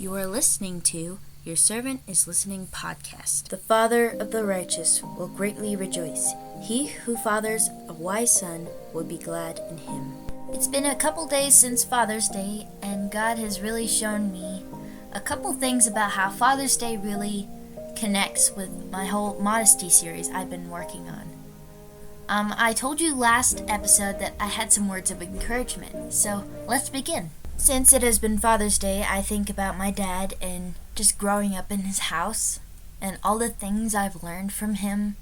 You are listening to Your Servant is Listening podcast. The father of the righteous will greatly rejoice. He who fathers a wise son will be glad in him. It's been a couple days since Father's Day, and God has really shown me a couple things about how Father's Day really connects with my whole Modesty series I've been working on. I told you last episode that I had some words of encouragement, so let's begin. Since it has been Father's Day, I think about my dad and just growing up in his house and all the things I've learned from him.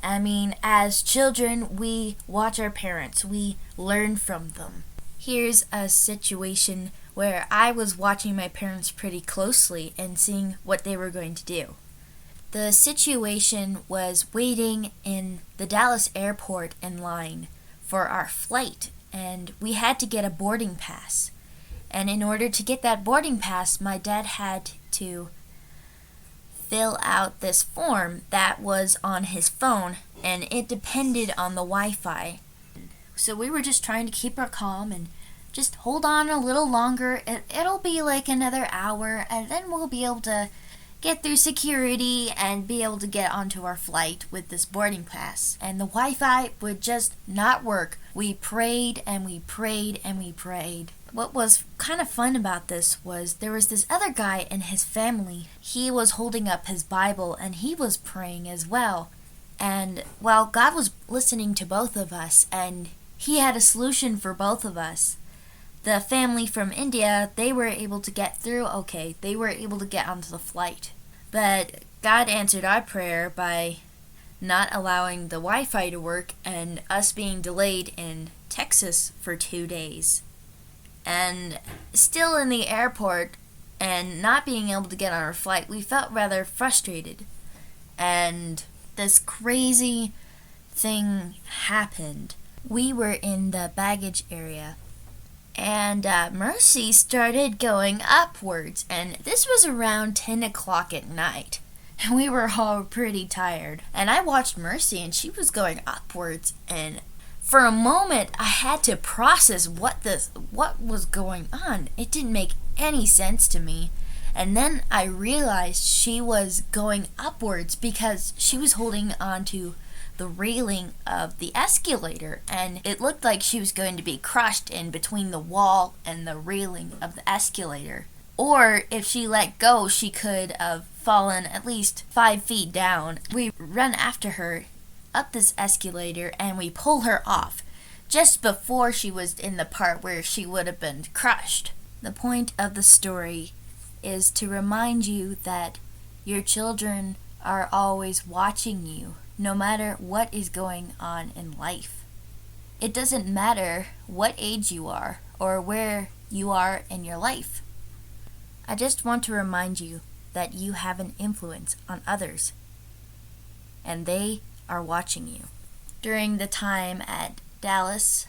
I mean, as children, we watch our parents, we learn from them. Here's a situation where I was watching my parents pretty closely and seeing what they were going to do. The situation was waiting in the Dallas airport in line for our flight, and we had to get a boarding pass. And in order to get that boarding pass, my dad had to fill out this form that was on his phone, and it depended on the Wi-Fi. So we were just trying to keep our calm and just hold on a little longer. It'll be like another hour, and then we'll be able to get through security and be able to get onto our flight with this boarding pass. And the Wi-Fi would just not work. We prayed and we prayed and we prayed. What was kind of fun about this was there was this other guy in his family. He was holding up his Bible and he was praying as well. And, well, God was listening to both of us, and he had a solution for both of us. The family from India, they were able to get through okay. They were able to get onto the flight. But God answered our prayer by not allowing the Wi-Fi to work and us being delayed in Texas for 2 days. And still in the airport and not being able to get on our flight, we felt rather frustrated. And this crazy thing happened. We were in the baggage area, and Mercy started going upwards, and this was around 10 o'clock at night. And we were all pretty tired. And I watched Mercy, and she was going upwards, and for a moment, I had to process what was going on. It didn't make any sense to me. And then I realized she was going upwards because she was holding onto the railing of the escalator, and it looked like she was going to be crushed in between the wall and the railing of the escalator. Or if she let go, she could have fallen at least 5 feet down. We run after her up this escalator and we pull her off just before she was in the part where she would have been crushed. The point of the story is to remind you that your children are always watching you, no matter what is going on in life. It doesn't matter what age you are or where you are in your life. I just want to remind you that you have an influence on others, and they are watching you. During the time at Dallas,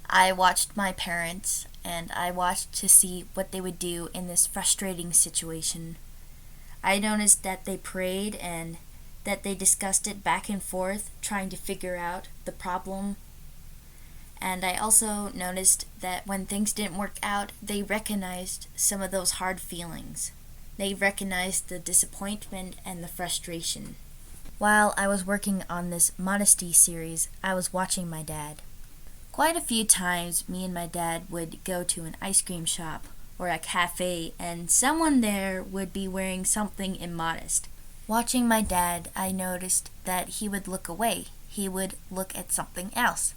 I watched my parents, and I watched to see what they would do in this frustrating situation. I noticed that they prayed and that they discussed it back and forth, trying to figure out the problem. And I also noticed that when things didn't work out, they recognized some of those hard feelings. They recognized the disappointment and the frustration. While I was working on this Modesty series, I was watching my dad. Quite a few times, me and my dad would go to an ice cream shop or a cafe, and someone there would be wearing something immodest. Watching my dad, I noticed that he would look away. He would look at something else.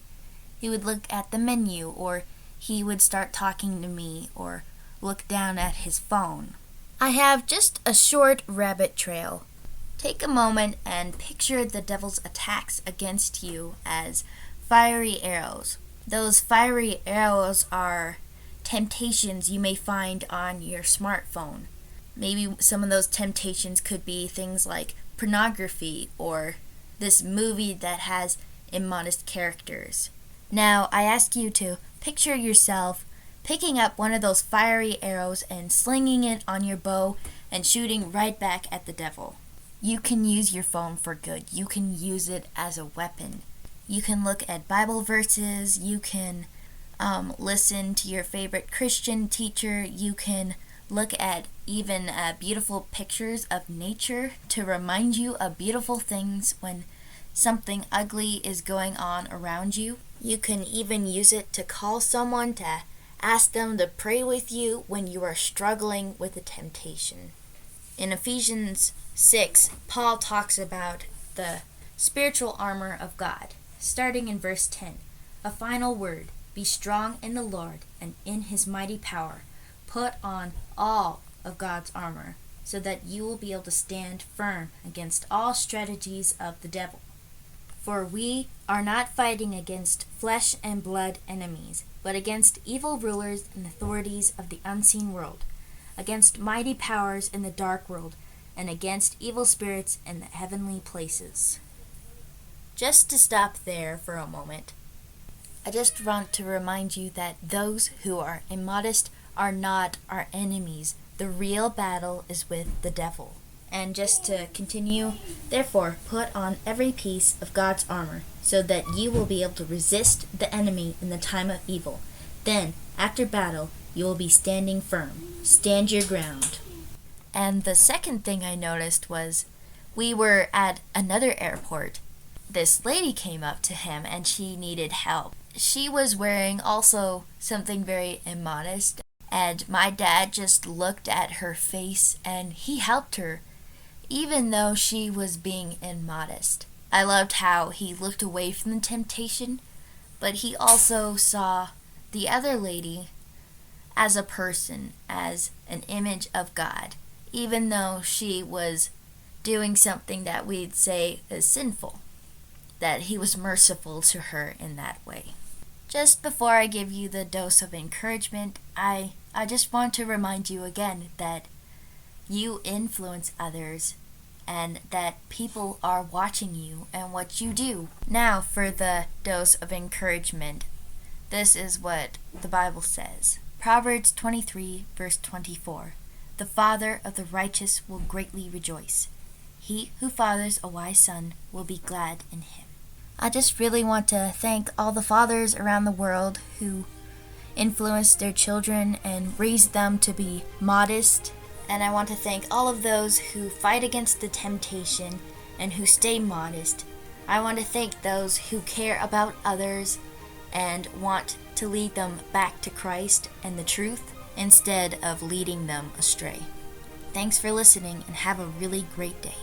He would look at the menu, or he would start talking to me, or look down at his phone. I have just a short rabbit trail. Take a moment and picture the devil's attacks against you as fiery arrows. Those fiery arrows are temptations you may find on your smartphone. Maybe some of those temptations could be things like pornography or this movie that has immodest characters. Now, I ask you to picture yourself picking up one of those fiery arrows and slinging it on your bow and shooting right back at the devil. You can use your phone for good. You can use it as a weapon. You can look at Bible verses. You can listen to your favorite Christian teacher. You can look at even beautiful pictures of nature to remind you of beautiful things when something ugly is going on around you. You can even use it to call someone to ask them to pray with you when you are struggling with a temptation. In Ephesians 6, Paul talks about the spiritual armor of God, starting in verse 10. A final word, be strong in the Lord and in his mighty power. Put on all of God's armor so that you will be able to stand firm against all strategies of the devil. For we are not fighting against flesh and blood enemies, but against evil rulers and authorities of the unseen world, against mighty powers in the dark world, and against evil spirits in the heavenly places. Just to stop there for a moment, I just want to remind you that those who are immodest are not our enemies. The real battle is with the devil. And just to continue, therefore, put on every piece of God's armor, so that you will be able to resist the enemy in the time of evil. Then, after battle, you will be standing firm. Stand your ground. And the second thing I noticed was, we were at another airport. This lady came up to him and she needed help. She was wearing also something very immodest, and my dad just looked at her face and he helped her, even though she was being immodest. I loved how he looked away from the temptation, but he also saw the other lady as a person, as an image of God, even though she was doing something that we'd say is sinful, that he was merciful to her in that way. Just before I give you the dose of encouragement, I just want to remind you again that you influence others and that people are watching you and what you do. Now for the dose of encouragement. This is what the Bible says. Proverbs 23, verse 24. The father of the righteous will greatly rejoice. He who fathers a wise son will be glad in him. I just really want to thank all the fathers around the world who influence their children and raise them to be modest. And I want to thank all of those who fight against the temptation and who stay modest. I want to thank those who care about others and want to lead them back to Christ and the truth instead of leading them astray. Thanks for listening and have a really great day.